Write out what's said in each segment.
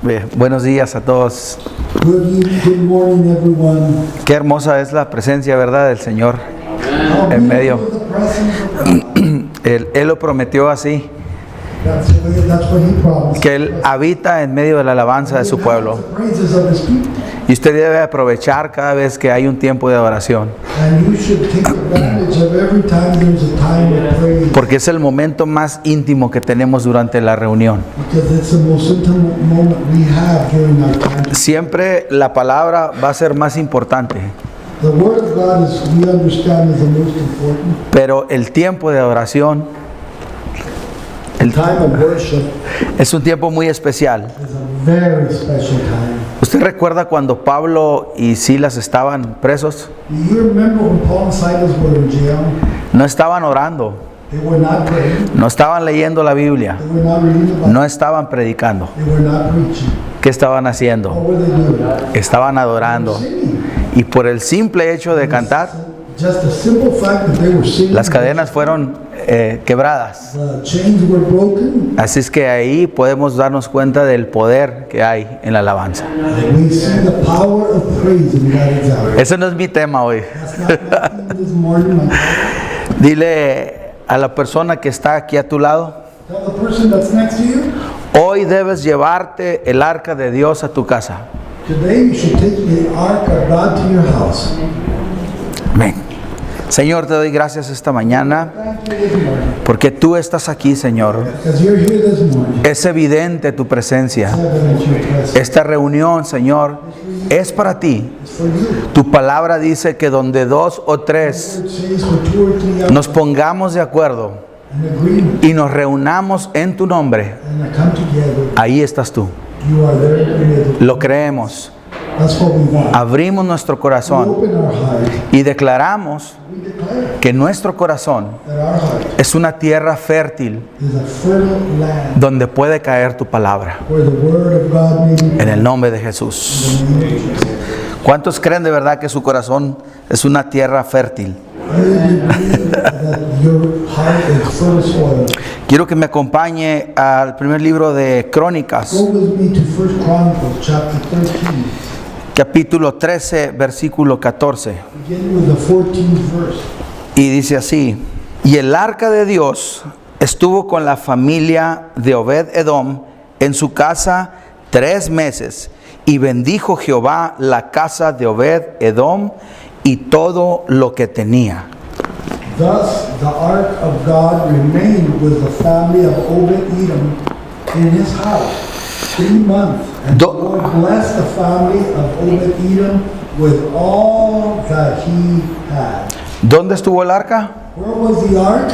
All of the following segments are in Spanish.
Bien, buenos días a todos. Good morning, everyone. Qué hermosa es la presencia, ¿verdad?, del Señor en medio. Él lo prometió así, That's what he promised. que Él habita en medio de la alabanza de su pueblo. The praises of his people. Y usted debe aprovechar cada vez que hay un tiempo de adoración, And you should take advantage of every time there's a time of praise. porque es el momento más íntimo que tenemos durante la reunión. Because it's the most intimate moment we have during our time. Siempre la palabra va a ser más importante, The word of God is, we understand, is the most important. pero el tiempo de adoración The time of worship es un tiempo muy especial. is a very special time. ¿Usted recuerda cuando Pablo y Silas estaban presos? Do you remember when Paul and Silas were in jail? No estaban orando, They were not praying. no estaban leyendo la Biblia, They were not reading the Bible. no estaban predicando. They were not preaching. ¿Qué estaban What haciendo? were they doing? Estaban adorando. Singing. Y por el simple hecho de cantar, Just the simple fact that they were singing. las cadenas fueron quebradas. The chains were broken. Así es que ahí podemos darnos cuenta del poder que hay en la alabanza. And we see the power of praise in that example. Ese no es mi tema hoy. That's not my theme this morning. Dile a la persona que está aquí a tu lado: Tell the person that's next to you, hoy debes llevarte el arca de Dios a tu casa. today you should take the ark of God to your house. Amén. Señor, te doy gracias esta mañana Thank you this morning. porque tú estás aquí, Señor. Because you're here this morning. Es evidente tu presencia. It's evident your presence. Esta reunión, Señor, es para ti. It's for you. Tu palabra dice que donde dos o tres It says for 2 or 3 hours nos pongamos de acuerdo in agreement y nos reunamos en tu nombre, and come together. ahí estás tú. You are there created. Lo creemos. That's what we want. Abrimos nuestro We corazón open our heart. y declaramos We declare que nuestro corazón that our heart es una tierra fértil is a fertile land donde puede caer tu palabra. where the word of God may be En el nombre de Jesús. in the name of Jesus. ¿Cuántos creen de verdad que su corazón es una tierra fértil? I believe that your heart is fertile soil. Quiero que me acompañe al primer libro de Crónicas, Go with me to 1 Chronicles chapter 13, capítulo 13, versículo 14. beginning with the 14th verse. Y dice así: y el arca de Dios estuvo con la familia de Obed-Edom en su casa 3 meses, y bendijo Jehová la casa de Obed-Edom y todo lo que tenía. Thus the ark of God remained with the family of Obed-Edom in his house 3 months, and the Lord blessed the family of Obed-Edom with all that he had. ¿Dónde estuvo el arca? Where was the ark?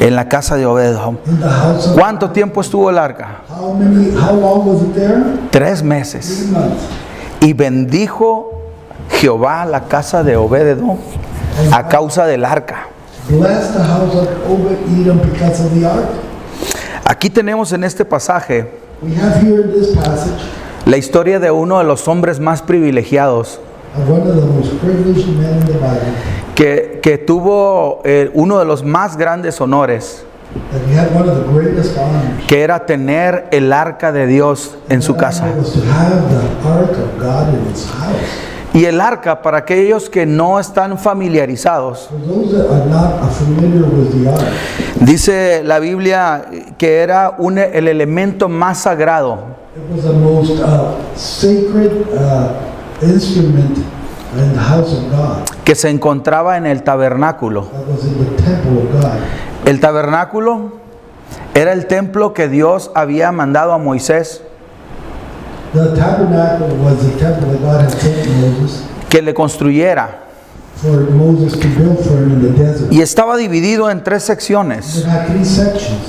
En la casa de Obed-Edom. In the house of ¿Cuánto tiempo estuvo el arca? How long was it there? 3 meses. 3 months. Y bendijo Jehová la casa de Obed-Edom a causa del arca. Bless the house of Obed-Edom because of the ark. Aquí tenemos en este pasaje We have here in this passage la historia de uno de los hombres más privilegiados of one of the most privileged men in the Bible, que tuvo uno de los más grandes honores, that he had one of the greatest honors. que era tener el arca de Dios en su casa. That was to have the ark of God in his house. Y el arca, para aquellos que no están familiarizados, For those that are not familiar with the ark, dice la Biblia que era el elemento más sagrado it was the most sacred instrument in the house of God. que se encontraba en el tabernáculo. That was in the temple of God. El tabernáculo era el templo que Dios había mandado a Moisés The tabernacle was the temple that God had sent Moses que le construyera, for Moses to build for him in the desert. y estaba dividido en 3 secciones. It had 3 sections.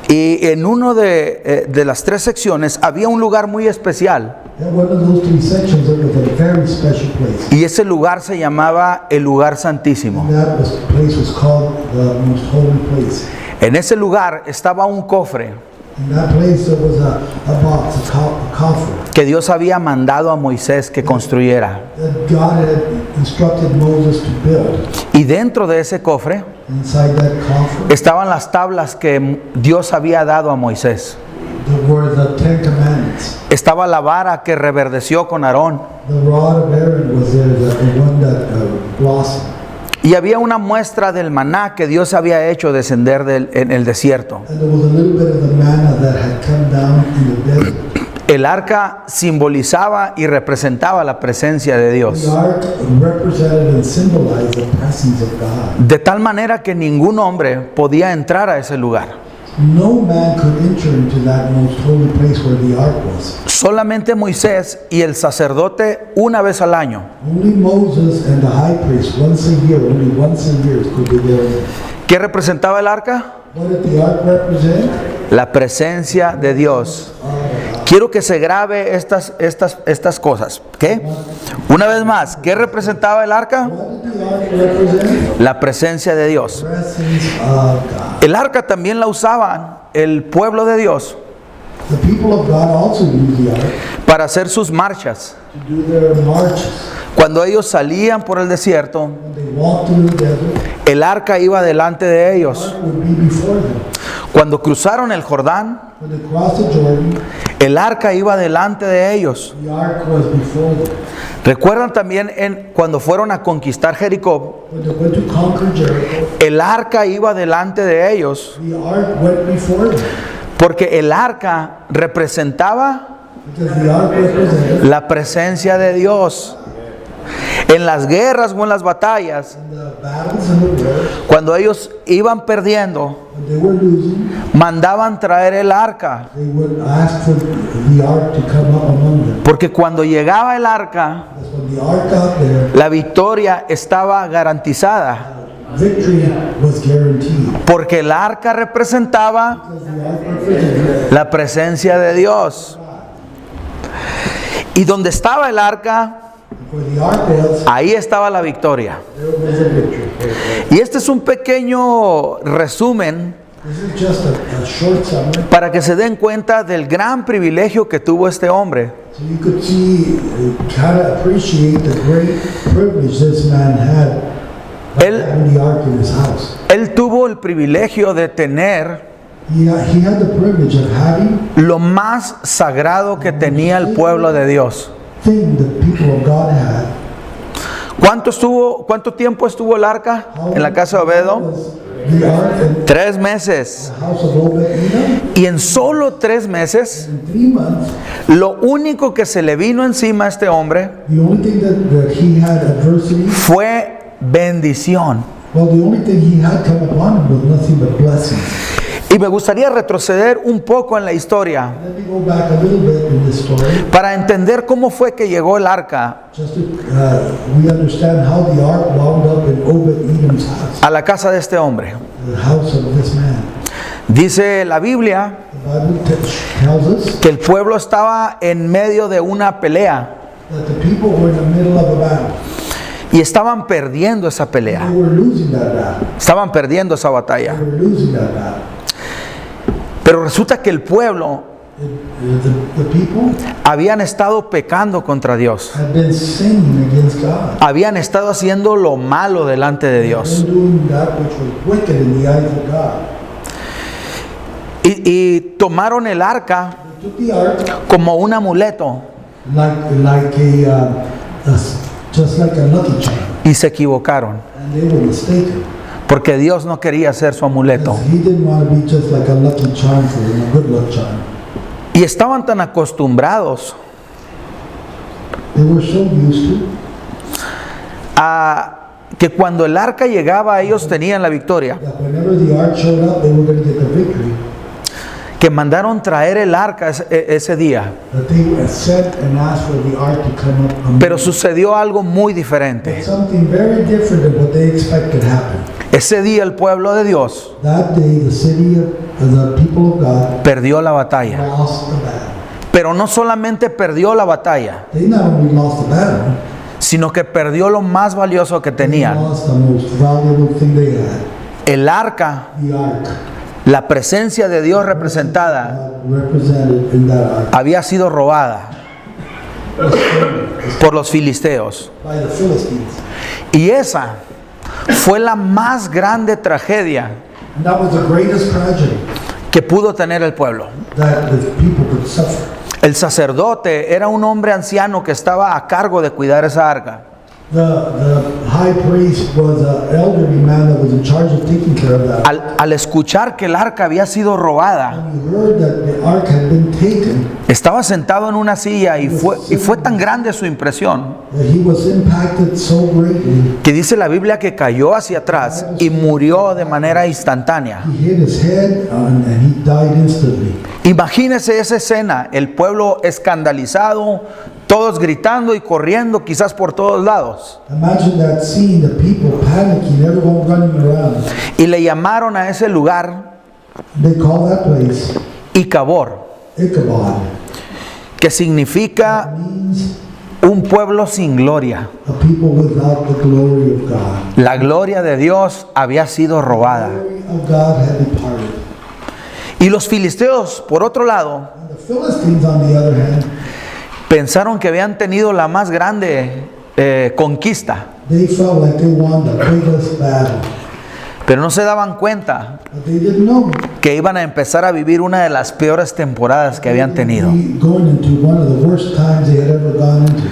Y en uno de las 3 secciones había un lugar muy especial, And one of those 3 sections, there was a very special place. y ese lugar se llamaba el lugar santísimo. And that place was called the most holy place. En ese lugar estaba un cofre In that place there was a box, a coffer, que Dios había mandado a Moisés que construyera. that God had instructed Moses to build. Y dentro de ese cofre Inside that coffer, estaban las tablas que Dios había dado a Moisés. were the Ten Commandments. Estaba la vara que reverdeció con Aarón. The rod of Aaron was there, the one that blossomed. Y había una muestra del maná que Dios había hecho descender en el desierto. And there was a little bit of the manna that had come down in the desert. El arca simbolizaba y representaba la presencia de The Dios. ark represented and symbolized the presence of God. De tal manera que ningún hombre podía entrar a ese lugar. No man could enter into that most holy place where the ark was. Solamente Moisés y el sacerdote una vez al año. Only Moses and the high priest once a year could be there. ¿Qué representaba el arca? What did the ark represent? La presencia de Dios. Quiero que se grabe estas cosas. ¿Qué? Una vez más, ¿qué representaba el arca? What did the ark represent? La presencia de Dios. Presence of God. El arca también la usaban el pueblo de Dios The people of God also used the ark para hacer sus marchas. to do their marches. Cuando ellos salían por el desierto, When they walked through the desert, el arca iba delante de the ellos. ark would be before them. Cuando cruzaron el Jordán, When they crossed the Jordan, el arca iba delante de ellos. the ark was before them. ¿Recuerdan también cuando fueron a conquistar Jericó? When they went to conquer Jericho, El arca iba delante de ellos the ark went before them. porque el arca representaba Because the ark represented la presencia de Dios. En las guerras o en las batallas, in the battles and the wars, cuando ellos iban perdiendo, when they were losing, mandaban traer el arca. they would ask for the ark to come up among them. Porque cuando llegaba el arca, Because when the ark got there, la victoria estaba garantizada. victory was guaranteed. Porque el arca representaba Because the ark represented la presencia de Dios. Y donde estaba el arca, where the ark was, ahí estaba la victoria. there was a victory. Y este es un pequeño resumen This is just a short summary, para que se den cuenta del gran privilegio que tuvo este hombre. so you could see, kind of appreciate the great privilege this man had by Él- having the ark in his house. Él tuvo el privilegio de tener He had the privilege of having lo más sagrado que tenía el pueblo de Dios. thing the people of God had. ¿Cuánto tiempo estuvo el arca en la casa de Obededom? Was the ark in 3 meses. the house of Obed-Edom. Y en solo 3 meses, In 3 months, lo único que se le vino encima a este hombre the only thing that he had adversity, fue bendición. well, the only thing he had come upon him was nothing but blessings. Y me gustaría retroceder un poco en la historia Let me go back a little bit in this story, para entender cómo fue que llegó el arca just to we understand how the ark wound up in Obed-Edom's house, a la casa de este hombre. the house of this man. Dice la Biblia The Bible tells us que el pueblo estaba en medio de una pelea that the people were in the middle of a battle. y estaban perdiendo esa pelea. They were losing that battle. Estaban perdiendo esa They batalla. were losing that battle. Pero resulta que el pueblo The people habían estado pecando contra Dios. had been sinning against God. Habían estado haciendo lo malo delante de Dios. They were doing that which was wicked in the eyes of God. Y tomaron el arca They took the ark como un amuleto just like a lucky charm, y se equivocaron. and they were mistaken. Porque Dios no quería ser su amuleto. He didn't want to be just like a lucky charm for him, a good luck charm. Y estaban tan acostumbrados They were so used to a que cuando el arca llegaba ellos tenían la victoria, that whenever the ark showed up, they were going to get the victory. que mandaron traer el arca ese día. That they sent and asked for the ark to come up. Pero sucedió algo muy diferente. Something very different than what they expected happened. Ese día el pueblo de Dios That day, the city of the people of God perdió la batalla. lost the battle. Pero no solamente perdió la batalla, They not only lost the battle, sino que perdió lo más valioso que they tenían. lost the most valuable thing they had, El arca, the ark. la presencia de Dios representada, God represented in that ark había sido robada por los filisteos. by the Philistines. Y esa fue la más grande tragedia And that was the greatest tragedy que pudo tener el pueblo. that the people could suffer. El sacerdote era un hombre anciano que estaba a cargo de cuidar esa arca. The high priest was an elderly man that was in charge of taking care of that. Al escuchar que el arca había sido robada, When he heard that the ark had been taken, estaba sentado en una silla y fue tan grande su impresión that he was impacted so greatly, que dice la Biblia que cayó hacia atrás y murió de manera instantánea. he hit his head and he died instantly. Imagínese esa escena, el pueblo escandalizado, todos gritando y corriendo quizás por todos lados. Imagine that scene, the people panicking, everyone running around. Y le llamaron a ese lugar They call that place Icabor, Ichabod. que significa Means un pueblo sin gloria. a people without the glory of God. La gloria de Dios había sido The robada. glory of God had departed. Y los filisteos, por otro lado, And the Philistines, on the other hand, pensaron que habían tenido la más grande conquista, they felt like they won the biggest battle. pero no se daban cuenta But they didn't know. que iban a empezar a vivir una de las peores temporadas que habían tenido. Going into one of the worst times they had ever gone into.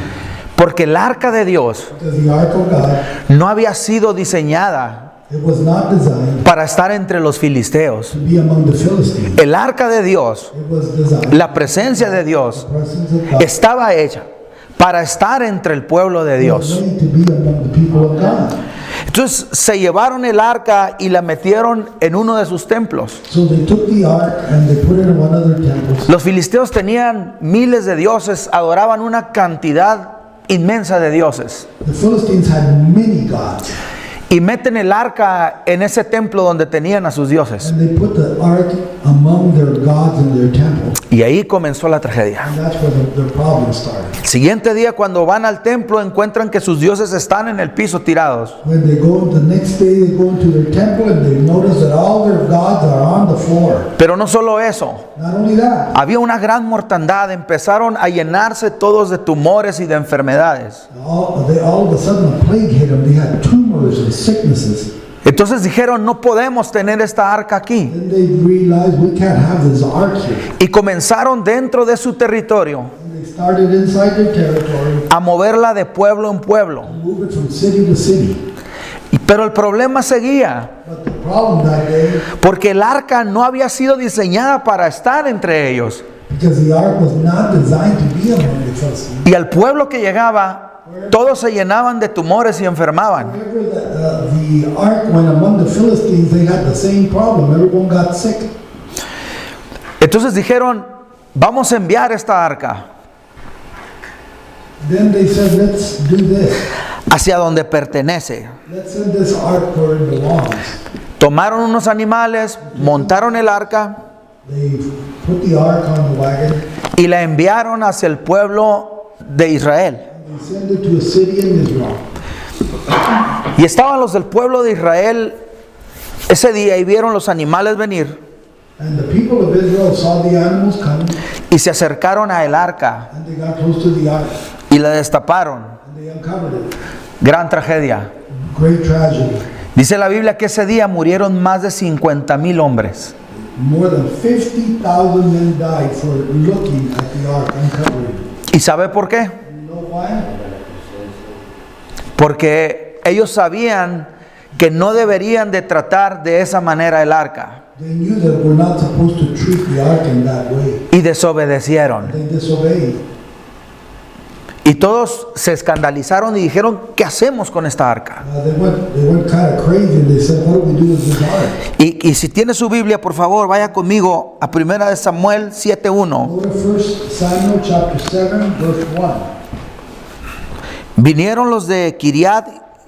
Porque el arca de Dios Because the ark of God, no había sido diseñada it was not designed para estar entre los filisteos. to be among the Philistines. El arca de Dios, It was designed, la presencia de Dios, the presence of God, estaba hecha para estar entre el pueblo de was Dios. made to be among the people of God. Entonces se llevaron el arca y la metieron en uno de sus templos. So they took the ark and they put it in one of their temples. Los filisteos tenían miles de dioses, adoraban una cantidad inmensa de dioses. The Philistines had many gods, Y meten el arca en ese templo donde tenían a sus dioses. and they put the ark among their gods in their temple. Y ahí comenzó la tragedia. And that's where the problem started. Siguiente día, cuando van al templo, encuentran que sus dioses están en el piso tirados. When they go the next day, they go into their temple and they notice that all their gods are on the floor. Pero no solo eso, Not only that, había una gran mortandad. Empezaron a llenarse todos de tumores y de enfermedades. all of a sudden a plague hit them. They had tumors and sicknesses. Entonces dijeron, no podemos tener esta arca aquí. Then they realized we can't have this ark here. Y comenzaron dentro de su territorio And they started inside their territory, a moverla de pueblo en pueblo. move it from city to city. Pero el problema seguía, But the problem that day, porque el arca no había sido diseñada para estar entre ellos. because the ark was not designed to be among the Philistines. Y al pueblo que llegaba, todos se llenaban de tumores y enfermaban. Whenever the ark went among the Philistines, they had the same problem. Everyone got sick. Entonces dijeron, vamos a enviar esta arca Then they said, let's do this. hacia donde pertenece. Let's send this ark where it belongs. Tomaron unos animales, montaron el arca They put the ark on the wagon y la enviaron hacia el pueblo de Israel. and they send it to a city in Israel. Y estaban los del pueblo de Israel ese día y vieron los animales venir And the people of Israel saw the animals coming y se acercaron a el arca and they got close to the ark y la destaparon. and they uncovered it. Gran tragedia. Great tragedy. Dice la Biblia que ese día murieron más de 50,000 hombres. More than 50,000 men died for looking at the ark, uncovering it. ¿Y sabe por qué? You know why? Porque ellos sabían que no deberían de tratar de esa manera el arca They knew that we're not supposed to treat the ark in that way. y desobedecieron. They disobeyed. Y todos se escandalizaron y dijeron, ¿qué hacemos con esta arca? They went kind of crazy and they said, what do we do with this ark? Y si tiene su Biblia, por favor, vaya conmigo a 1 Samuel 7:1. Go to 1 Samuel chapter 7, verse 1. Vinieron los de Kiriat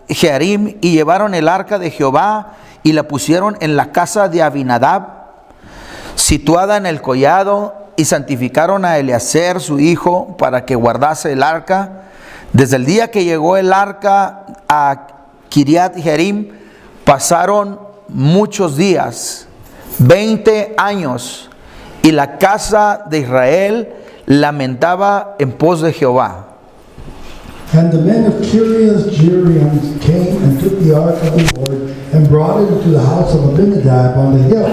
Jearim y llevaron el arca de Jehová y la pusieron en la casa de Abinadab, situada en el collado, y santificaron a Eleazar su hijo para que guardase el arca. Desde el día que llegó el arca a Kiriat Jearim pasaron muchos días, 20 años, y la casa de Israel lamentaba en pos de Jehová. And the men of Kiriath Jearim came and took the ark of the Lord and brought it into the house of Abinadab on the hill,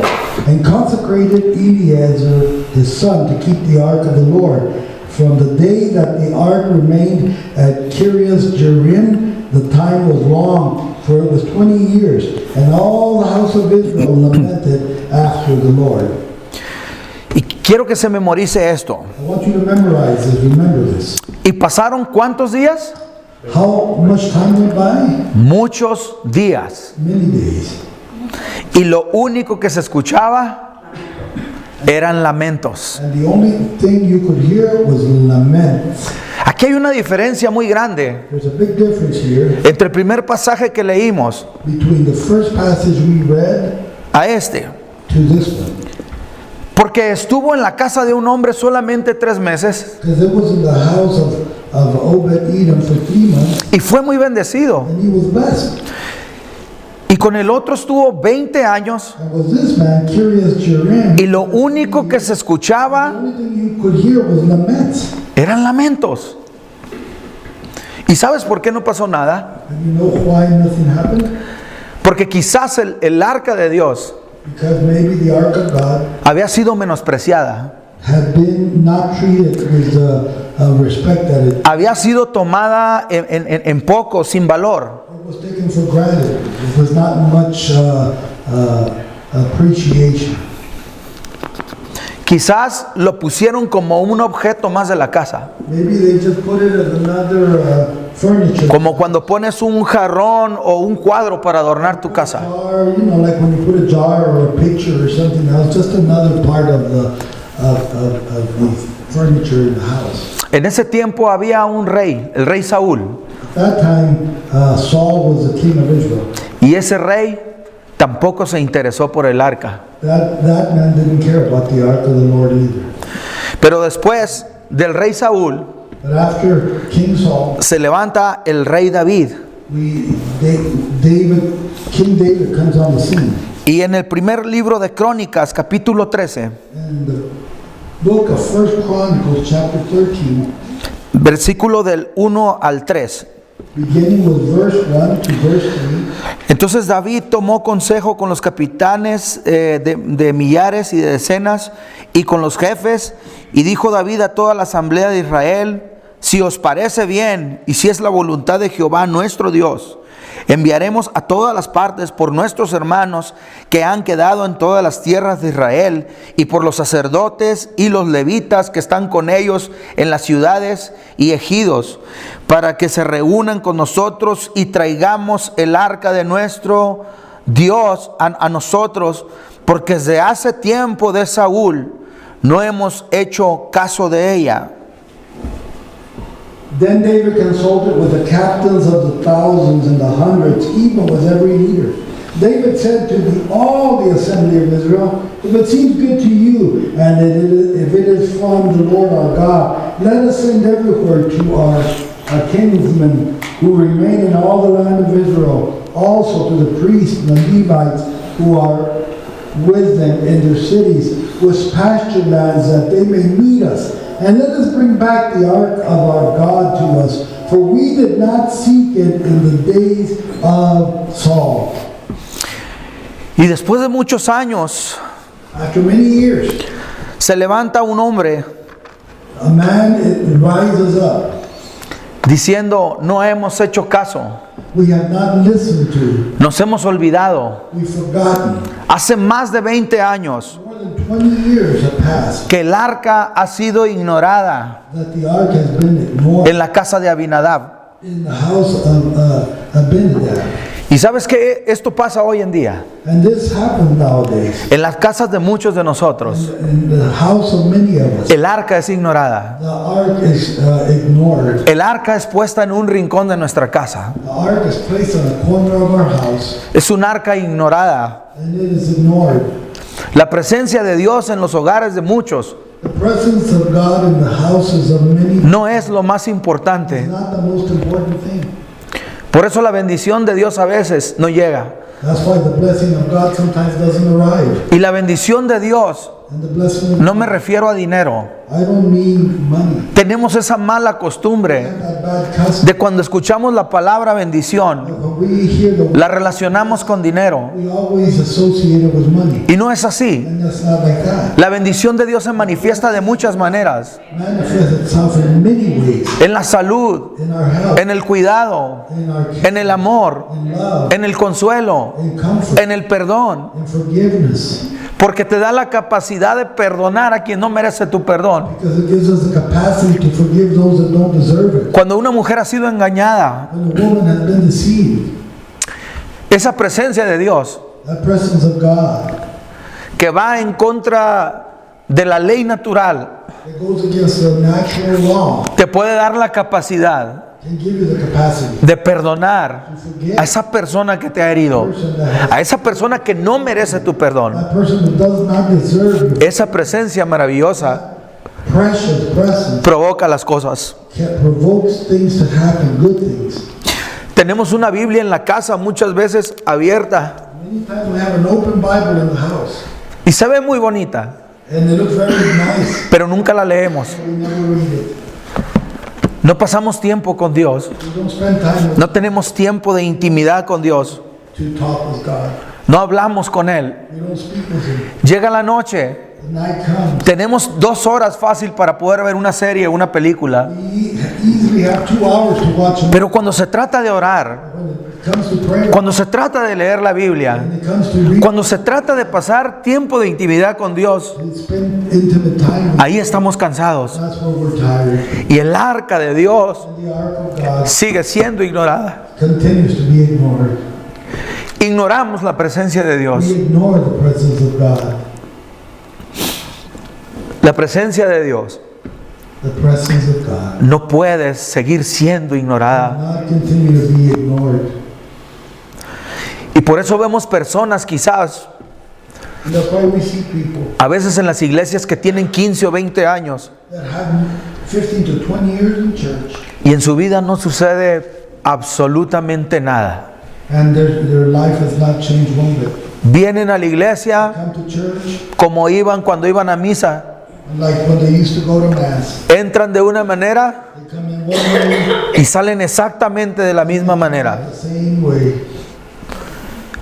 and consecrated Eleazar his son to keep the ark of the Lord. From the day that the ark remained at Kiriath Jearim, the time was long, for it was 20 years, and all the house of Israel lamented after the Lord. Y quiero que se memorice esto. I want you to memorize this, remember this. ¿Y pasaron cuántos días? How much time went by? Muchos días. Many days. Y lo único que se escuchaba eran lamentos. And the only thing you could hear was laments. Aquí hay una diferencia muy grande There's a big difference here entre el primer pasaje que leímos between the first passage we read a este. to this one. Porque estuvo en la casa de un hombre solamente 3 meses Because it was in the house of Obed-Edom for 3 months, y fue muy bendecido. and he was blessed. Y con el otro estuvo 20 años And was this man, Kiriath Jearim, y lo único que se the escuchaba only thing you could hear was laments. eran lamentos. ¿Y sabes por qué no pasó nada? And you know why nothing happened? Porque quizás el arca de Dios Because maybe the ark of God había sido menospreciada, had been not treated with the respect that it había sido tomada en poco, sin valor. was taken for granted. It was not much appreciation. Quizás lo pusieron como un objeto más de la casa, Maybe they just put it as another furniture. como cuando pones un jarrón o un cuadro para adornar tu casa. Jar, you know, like when you put a jar or a picture or something else, just another part of the furniture in the house. En ese tiempo había un rey, el rey Saúl, At that time, Saul was the king of Israel. y ese rey tampoco se interesó por el arca. That man didn't care about the ark of the Lord either. Pero después del rey Saúl But after King Saul, se levanta el rey David. King David comes on the scene. Y en el primer libro de Crónicas, capítulo 13, In the book of 1 Chronicles, chapter 13, versículo del 1 al 3. beginning with verse 1 to verse 3, Entonces David tomó consejo con los capitanes de millares y de decenas y con los jefes, y dijo David a toda la asamblea de Israel: si os parece bien y si es la voluntad de Jehová nuestro Dios, enviaremos a todas las partes por nuestros hermanos que han quedado en todas las tierras de Israel, y por los sacerdotes y los levitas que están con ellos en las ciudades y ejidos, para que se reúnan con nosotros y traigamos el arca de nuestro Dios a nosotros, porque desde hace tiempo de Saúl no hemos hecho caso de ella. Then David consulted with the captains of the thousands and the hundreds, even with every leader. David said to all the assembly of Israel, if it seems good to you, and if it is from the Lord our God, let us send everywhere to our kinsmen who remain in all the land of Israel, also to the priests and the Levites who are with them in their cities, with pasture lands, that they may meet us. And let us bring back the ark of our God to us, for we did not seek it in the days of Saul. Y después de muchos años After many years, se levanta un hombre a man rises up. diciendo: no hemos hecho caso, We have not listened to, nos hemos olvidado. we've forgotten. Hace más de 20 años More than 20 years have passed que el arca ha sido ignorada that the ark has been ignored en la casa de Abinadab. in the house of Abinadab. Y sabes que esto pasa hoy en día And this happens nowadays en las casas de muchos de nosotros. in the house of many of us. El arca es ignorada. The ark is ignored. El arca es puesta en un rincón de nuestra casa. The ark is placed on a corner of our house, Es un arca ignorada. and it is ignored. La presencia de Dios en los hogares de muchos The presence of God in the houses of many no es lo más is importante. not the most important thing. Por eso la bendición de Dios a veces no llega. That's why the blessing of God sometimes doesn't arrive. Y la bendición de Dios And the blessing of no me refiero a dinero. I don't mean money. Tenemos esa mala costumbre That bad custom. de cuando escuchamos la palabra bendición, When we hear the la relacionamos con dinero. we always associate it with money. Y no es así. And that's not like that. La bendición de Dios se manifiesta de muchas maneras. Manifests itself in many ways. En la salud, In our health, en el cuidado, in our en el amor, in love, en el consuelo, in comfort, en el perdón. in forgiveness. Porque te da la capacidad de perdonar a quien no merece tu perdón. Because it gives us the capacity to forgive those that don't deserve it. Cuando una mujer ha sido engañada, When a woman has been deceived, esa presencia de Dios that presence of God, que va en contra de la ley natural, it goes against the natural law, te puede dar la capacidad can give you the capacity de perdonar to forgive a esa persona que te ha herido, person that has, a esa persona que no merece tu perdón. that person that does not deserve you. Esa presencia maravillosa Precious presence provoca las cosas. provokes things to happen, good things. Tenemos una Biblia en la casa muchas veces abierta Many times we have an open Bible in the house, y se ve muy bonita, and it looks very nice, pero nunca la leemos. but we never read it. No pasamos tiempo con Dios. We don't spend time with, No tenemos tiempo de intimidad con Dios. to talk with God. No hablamos con Él. We don't speak with Him. Llega la noche. The night comes. Tenemos 2 horas fácil para poder ver una serie, una película. We easily have 2 hours to watch a Pero cuando se trata de orar, When it comes to prayer, cuando se trata de leer la Biblia, when it comes to read, cuando se trata de pasar tiempo de intimidad con Dios, we spend intimate time with ahí estamos cansados. That's where we're tired. Y el arca de Dios And the ark of God sigue siendo ignorada. continues to be ignored. Ignoramos la presencia de We Dios. ignore the presence of God. La presencia de Dios The presence of God no puede seguir siendo ignorada. not continue to be ignored. Y por eso vemos personas quizás, And that's why we see people a veces en las iglesias que tienen 15 o 20 años that have 15 to 20 years in church, y en su vida no sucede absolutamente nada. and their life has not changed one bit. Vienen a la iglesia Come to church, como iban cuando iban a misa, like when they used to go to mass. entran de una manera They come in one way, y salen exactamente de la misma manera. the same way.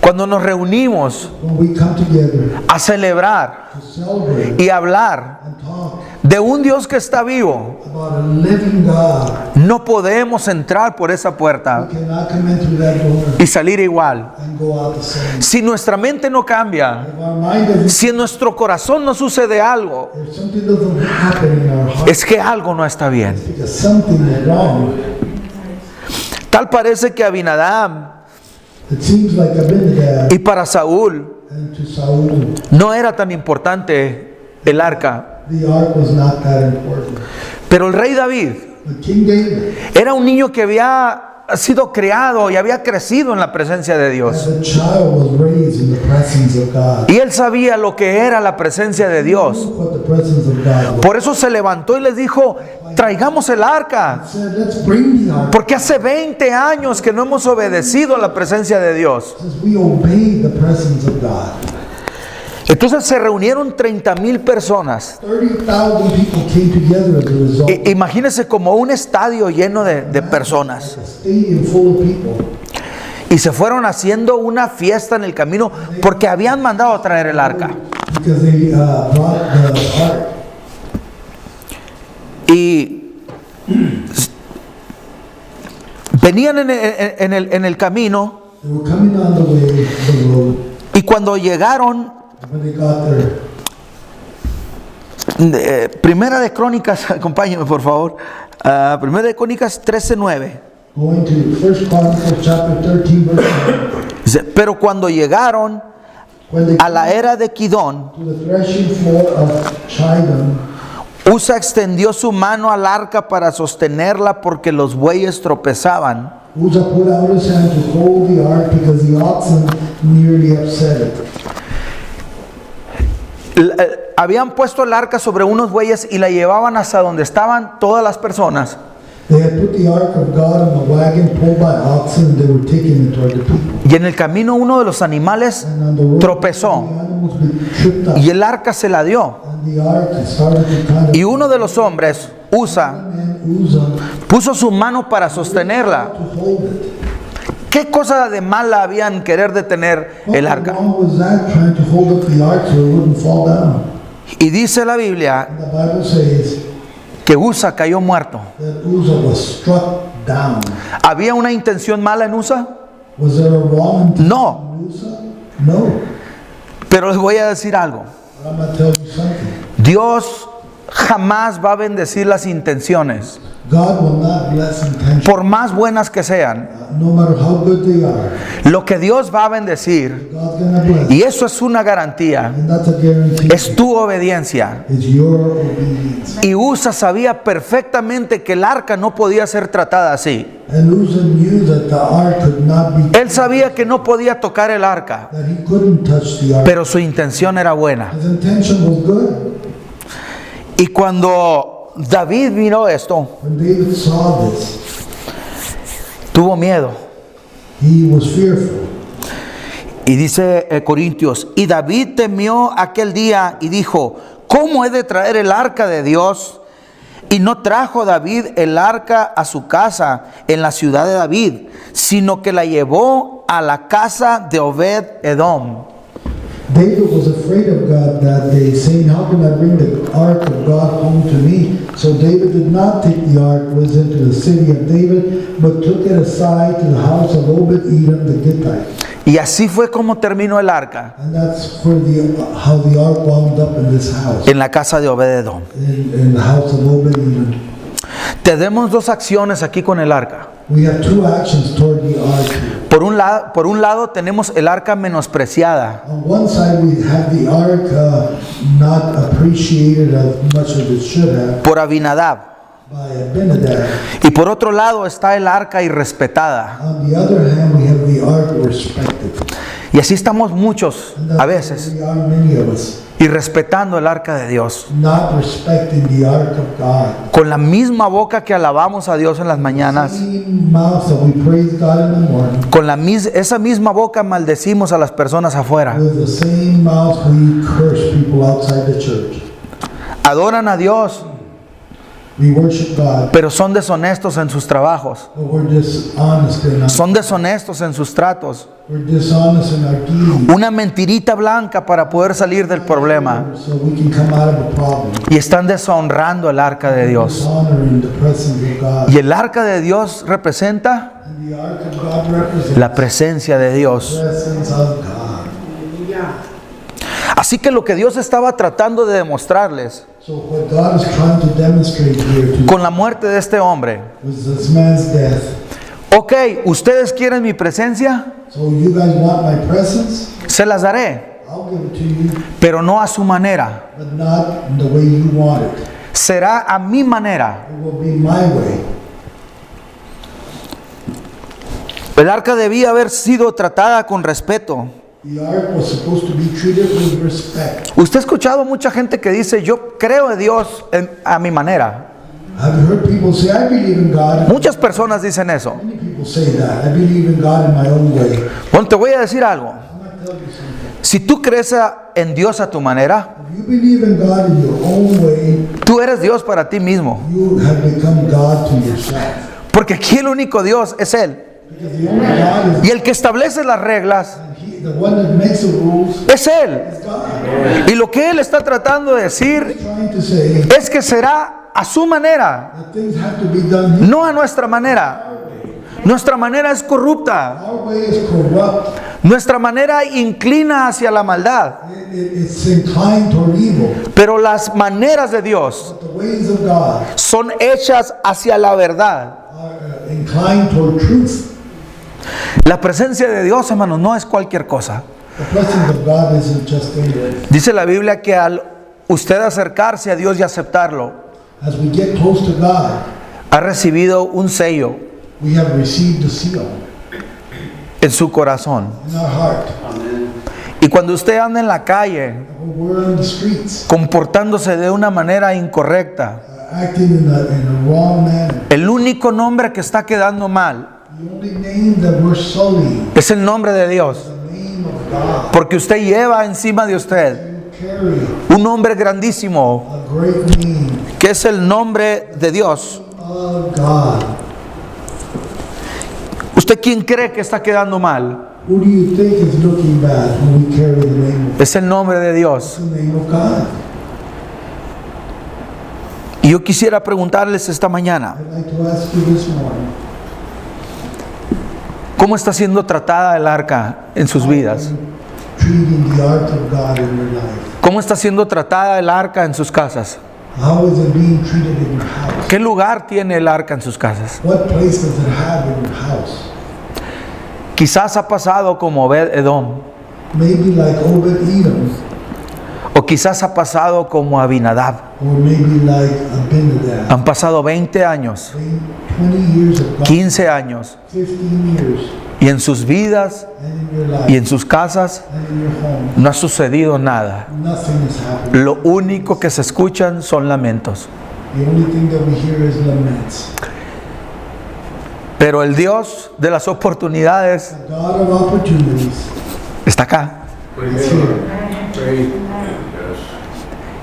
Cuando nos reunimos When we come together a celebrar to celebrate y hablar and talk de un Dios que está vivo, about a living God, no podemos entrar por esa we puerta cannot come in through that door y salir igual. and go out the same. Si nuestra mente no cambia, If our mind doesn't, si en nuestro corazón no sucede algo, if something doesn't happen in our heart, es que algo no está bien. it's because something is wrong. Tal parece que Abinadab It seems like Abinadab y para Saúl and to Saul, no era tan importante el arca, the ark was not that important. pero el rey David But King David, era un niño que había sido criado y había crecido en la presencia de as Dios. a child, was raised in the presence of God. Y él sabía lo que era la presencia de Dios. What the presence of God was. Por eso se levantó y les dijo, traigamos el arca. He said, let's bring the ark. Porque hace 20 años que no hemos obedecido a la presencia de Dios. Since we obey the presence of God. Entonces se reunieron 30,000 personas. 30,000 people came together as a result. Imagínense como un estadio lleno de personas. A stadium full of people. Y se fueron haciendo una fiesta en el camino porque habían mandado a traer el arca. Because they brought the ark. Y venían en el camino They were coming on the way, the road. y cuando llegaron, When they got there, Primera de Crónicas, acompáñenme por favor, Primera de Crónicas 13:9. going to 1 Chronicles chapter 13, verse 9. Dice, pero cuando llegaron When they a la era de Kidón, to the threshing floor of Chidon, Usa extendió su mano al arca para sostenerla porque los bueyes tropezaban. Uzzah put out his hand to hold the ark because the oxen nearly upset it. Habían puesto el arca sobre unos bueyes y la llevaban hasta donde estaban todas las personas. They had put the ark of God on a wagon pulled by oxen, and they were taking it toward the people. Y en el camino uno de los animales And on the road, tropezó the animals tripped up. y el arca se la dio. And the ark started to kind of. Y uno de los hombres, Usa, And Uzzah puso su mano para sostenerla. to hold it. ¿Qué cosa de mala había en querer detener el How arca? wrong was that, trying to hold up the ark so it wouldn't fall down? Y dice la Biblia And the Bible says que Usa cayó muerto. that Uzzah was struck down. ¿Había una intención mala en Usa? Was there a wrong intention No, in Uzzah? No. pero les voy a decir algo. But I'm going to tell you something. Dios jamás va a bendecir las intenciones, God will not bless intentions, por más buenas que sean. no matter how good they are. Lo que Dios va a bendecir, God's going to bless. y eso es una garantía, And that's a guarantee. es tu obediencia. It's your obedience. Y Usa sabía perfectamente que el arca no podía ser tratada así. And Uzzah knew that the ark could not be, Él sabía que no podía tocar el arca, that he couldn't touch the ark. pero su intención era buena. His intention was good. Y cuando David vio esto, When David saw this, tuvo miedo. he was fearful. Y dice Corintios, y David temió aquel día y dijo, ¿cómo he de traer el arca de Dios? Y no trajo David el arca a su casa en la ciudad de David, sino que la llevó a la casa de Obed Edom. David was afraid of God that day, saying, how can I bring the ark of God home to me? So David did not take the ark with him to the city of David, but took it aside to the house of Obed-Edom the Gittite. Y así fue como terminó el arca, And that's where how the ark wound up in this house, en la casa de Obed Edom. in the house of Obed-Edom. Tenemos dos acciones aquí con el arca. We have two actions toward the ark here. Por un lado tenemos el arca menospreciada, On one side, we have the ark not appreciated as much as it should have por Abinadab. by Abinadab. Y por otro lado está el arca irrespetada. On the other hand, we have the ark respected. Y así estamos muchos, And that's a veces, where we are, many of us, irrespetando el arca de Dios. not respecting the ark of God. Con la misma boca que alabamos a Dios en las mañanas, Same mouth that we praise God in the morning, con esa misma boca maldecimos a las personas afuera. with the same mouth we curse people outside the church. Adoran a Dios, We worship God, pero son deshonestos en sus trabajos. but we're dishonest in our, Son deshonestos en sus tratos. we're dishonest in our dealings, Una mentirita blanca para poder salir del problema. so we can come out of a problem. Y están deshonrando el arca de Dios. Dishonoring the presence of God. Y el arca de Dios representa And the ark of God represents la presencia de the Dios. presence of God. Así que lo que Dios estaba tratando de demostrarles So what God is trying to demonstrate here to con la muerte de este hombre, was this man's death. ok, ¿ustedes quieren mi presencia? So you guys want my presence? Se las daré, I'll give it to you, pero no a su manera. but not the way you want it. Será a mi manera. It will be my way. El arca debía haber sido tratada con respeto. The ark was supposed to be treated with respect. Usted ha escuchado mucha gente que dice, yo creo en Dios a mi manera. I've heard people say, I believe in God. Muchas personas dicen eso. Many people say that. I believe in God in my own way. Bueno, te voy a decir algo. I'm going to tell you something. Si tú crees en Dios a tu manera, If you believe in God in your own way, tú eres Dios para ti mismo. you have become God to yourself. Porque aquí el único Dios es Él. Because the only God Y el que establece las reglas is the one that makes the rules. es Él. Is God. Y lo que Él está tratando de decir He's trying to say es que será a su manera, that things have to be done his no a nuestra manera. Nuestra manera es corrupta. Our way is corrupt. Nuestra manera inclina hacia la maldad. It's inclined toward evil. Pero las maneras de Dios But the ways of God son hechas hacia la verdad. are inclined toward truth. La presencia de Dios, hermanos, no es cualquier cosa. The presence of God isn't just anything. Dice la Biblia que al usted acercarse a Dios y aceptarlo, As we get close to God, ha recibido un sello we have received the seal en su corazón. in our heart. Y cuando usted anda en la calle When we're in the streets, comportándose de una manera incorrecta, acting in a wrong manner. El único nombre que está quedando mal The only name that we're sullying es el nombre de Dios. is the name of God. Porque usted lleva encima de usted You carry un nombre grandísimo, a great name que es el nombre de Dios. of God. ¿Usted quién cree que está quedando mal? Who do you think is looking bad when we carry the name of Es el nombre de Dios. the name of God? Y yo quisiera preguntarles esta mañana, I'd like to ask you this morning, ¿cómo está siendo tratada el arca en sus vidas? treating the art of God in your life. ¿Cómo está siendo tratada el arca en sus casas? How is it being treated in your house? ¿Qué lugar tiene el arca en sus casas? What place does it have in your house? Quizás ha pasado como Obed Edom, Maybe like Obed Edom, o quizás ha pasado como Abinadab. or maybe like Abinadab. Han pasado 20 años, 20 years have gone, 15 años, 15 years, y en sus vidas and in your y life, en sus casas and in your home, no ha sucedido nada. nothing has happened. Lo único que se escuchan son lamentos. The only thing that we hear is laments. Pero el Dios de las oportunidades The God of opportunities está acá. is here.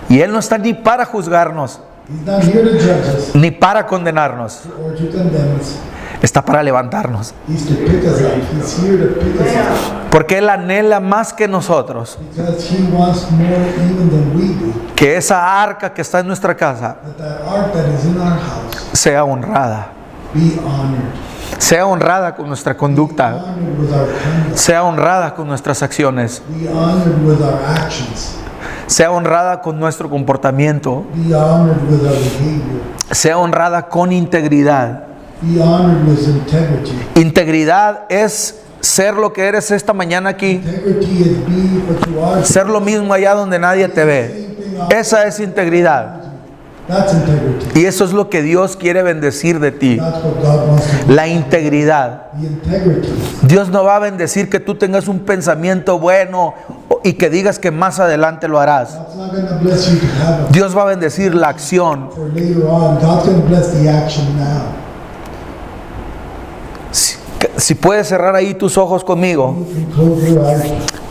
Y Él no está ni para juzgarnos, He's not here to judge us ni para condenarnos. or to condemn us. Está para levantarnos. He's to pick us up. He's here to pick us up. Porque Él anhela más que nosotros Because He wants more even than we do. que esa arca que está en nuestra casa That ark that is in our house sea honrada. be honored. Sea honrada con nuestra conducta. Honored with our conduct. Sea honrada con nuestras acciones. Be honored with our actions. Sea honrada con nuestro comportamiento. Be honored with our behavior. Sea honrada con integridad. Be honored with integrity. Integridad es ser lo que eres esta mañana aquí. Integrity is be what you are. Ser lo mismo allá donde nadie te ve. Esa es integridad. That's integrity. Y eso es lo que Dios quiere bendecir de ti. That's what God wants to do. La integridad. The integrity. Dios no va a bendecir que tú tengas un pensamiento bueno y que digas que más adelante lo harás. God's not going to bless you to have it Dios va a bendecir la acción. for later on. God's going to bless the action now. Si puedes cerrar ahí tus ojos conmigo You can close your eyes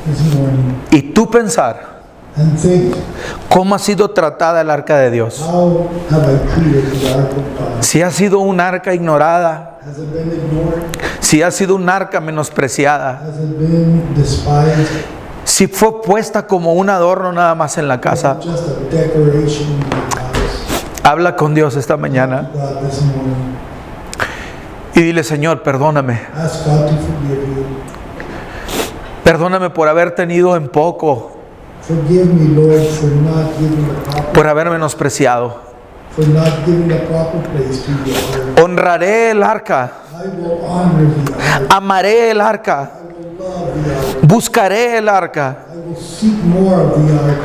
this morning y tú pensar and think, cómo ha sido tratada el arca de Dios. how have I treated the ark of God? Si ha sido un arca ignorada, Has it been ignored? si ha sido un arca menospreciada, Has it been despised? si fue puesta como un adorno nada más en la casa. Just a decoration in your house? Habla con Dios esta mañana God this morning. y dile: Señor, perdóname. Ask God to forgive you. Perdóname por haber tenido en poco, Forgive me, Lord, for not giving the proper, por haber menospreciado. for not giving the proper place to the ark. Honraré el arca, I will honor the ark. amaré el arca, I will love the ark. buscaré el arca, I will seek more of the ark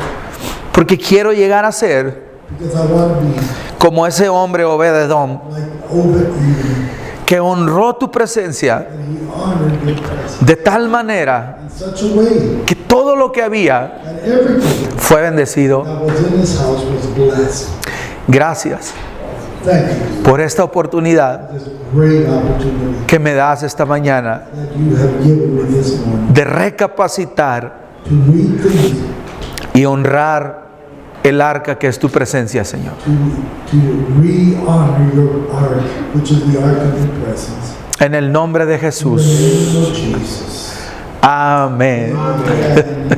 porque quiero llegar a ser because I want to be como ese hombre Obed Edom, like Obed Edom. que honró tu presencia And he honored your presence de tal manera in such a way que todo lo que había that everything fue bendecido. that was in his house was blessed. Gracias Thank you por esta oportunidad for this great opportunity que me das esta mañana that you have given me this morning de recapacitar to rethink, y honrar el arca que es tu presencia, Señor. to re-honor your ark, which is the ark of your presence. En el nombre de In the Jesús. name of Jesus. Amén. Amen.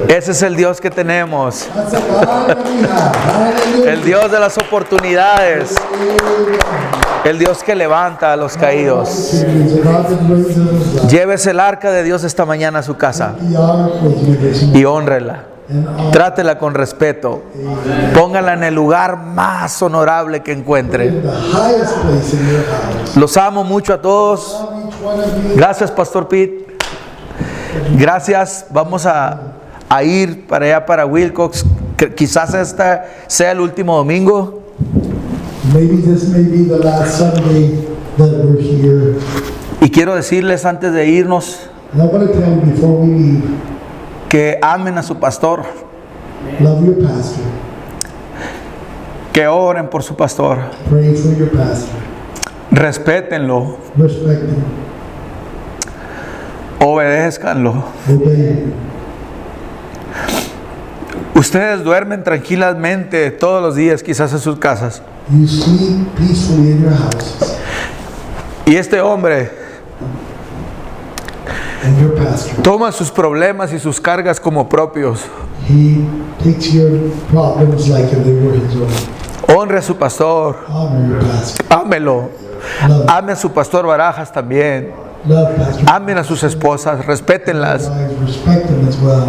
Ese es el Dios que tenemos. That's the God that we have. Hallelujah. El Dios de las oportunidades. El Dios que levanta a los caídos. It's a God that raises us up. Lleves el arca de Dios esta mañana a su casa The ark with you this morning. y hónrela. And honor Trátela con respeto. Póngala en el lugar más honorable que encuentre. in the highest place in your house. Los amo mucho a todos. Love each one of you. Gracias, Pastor Pete. Gracias. Vamos a ir para allá, para Wilcox. Quizás este sea el último domingo. Maybe this may be the last Sunday that we're here. Y quiero decirles antes de irnos And I want to tell you before we leave, que amen a su pastor. love your pastor. que oren por su pastor, Pray for your pastor. respétenlo, Respect him. obedézcanlo. Obey him. Ustedes duermen tranquilamente todos los días, quizás en sus casas. You sleep peacefully in your houses. Y este hombre And your pastor, toma sus problemas y sus cargas como propios. he takes your problems like if they were his own. Honre a su pastor, Honor your pastor. ámelo. Love, Ame a su pastor Barajas también. love pastor. Amen a sus esposas, respétenlas. Wives, respect them as well.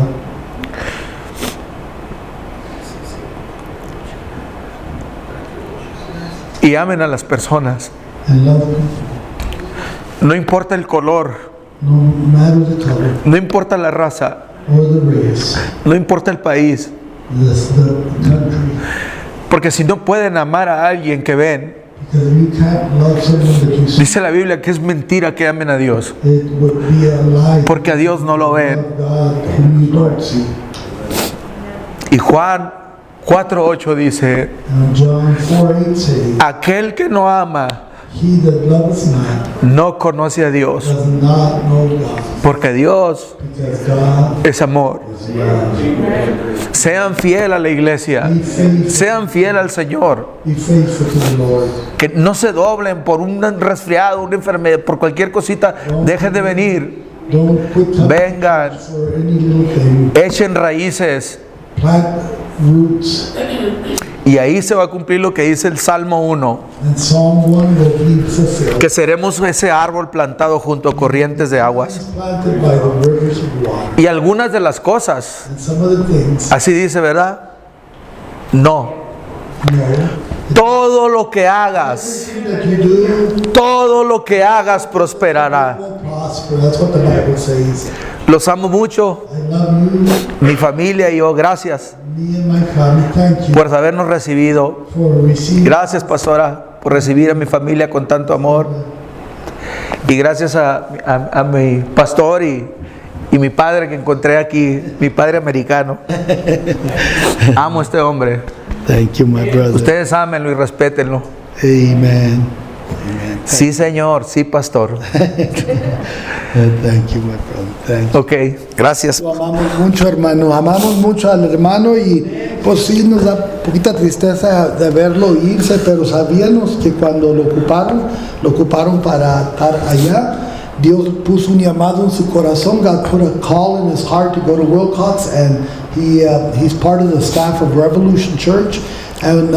Y amen a las personas. And love them. No importa el color, No matter the color no importa la raza, or the race, no importa el país. the country. Porque si no pueden amar a alguien que ven, Because if you can't love someone that you see, dice la Biblia que es mentira que amen a Dios. it would be a lie. Porque a Dios no lo ven. Love God whom you don't see. Y Juan 4:8 dice, And John 4:8 says, aquel que no ama he that loveth not no conoce a Dios, does not know God, porque Dios because God es amor. is love. Sean fiel a la iglesia, Be faithful, sean fiel al Señor, be faithful to the Lord. que no se doblen por un resfriado, una enfermedad, por cualquier cosita, dejen de venir, Don't quit coming vengan, for any little thing. echen raíces, Plant roots. y ahí se va a cumplir lo que dice el Salmo 1, And Psalm 1 will be fulfilled. que seremos ese árbol plantado junto a corrientes de aguas. It's planted by the rivers of water. Y algunas de las cosas, And some of the things, así dice, ¿verdad? No. no. Todo lo que hagas, Everything that you do todo lo que hagas prosperará. will prosper. That's what the Bible says. Los amo mucho, I love you, mi familia y yo. Gracias me and my family. Thank you por habernos recibido. for receiving. Gracias, pastora, por recibir a mi familia con tanto amor. Y gracias a mi pastor y mi padre que encontré aquí, mi padre americano. Amo a este hombre. Thank you, my brother. Ustedes ámenlo y respétenlo. Amen. Sí, señor. Sí, pastor. Thank you, my brother. Thank you. Ok, gracias. Lo amamos mucho, hermano. Amamos mucho al hermano y pues sí nos da poquita tristeza de verlo irse, pero sabíamos que cuando lo ocuparon para estar allá. Dios puso un llamado en su corazón. God put a call in his heart to go to Wilcox, and he's part of the staff of Revolution Church. And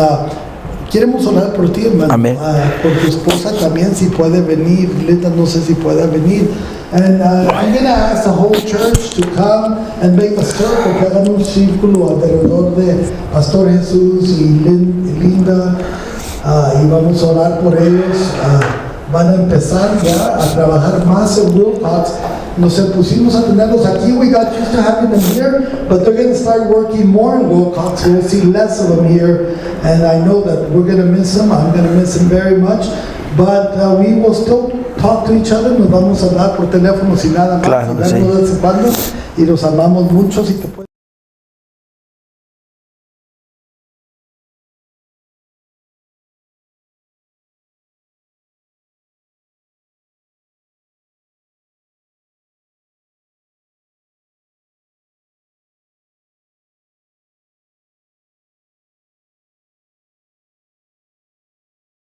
queremos orar por ti, hermano. Amén. Por tu esposa también, si puede venir. Lita, no sé si puede venir. And I'm going to ask the whole church to come and make a circle, que hagan un círculo alrededor de Pastor Jesús y Linda. Y vamos a orar por ellos. Van a empezar ya a trabajar más en Wilcox. Nos pusimos a tenerlos aquí. We got used to having them here, but they're going to start working more in Wilcox. We'll see less of them here, and I know that we're going to miss them. I'm going to miss them very much, but we will still talk to each other. Nos vamos a hablar por teléfono sin nada más. Claro que y vernos de vez en cuando, y los amamos mucho. Si te puedes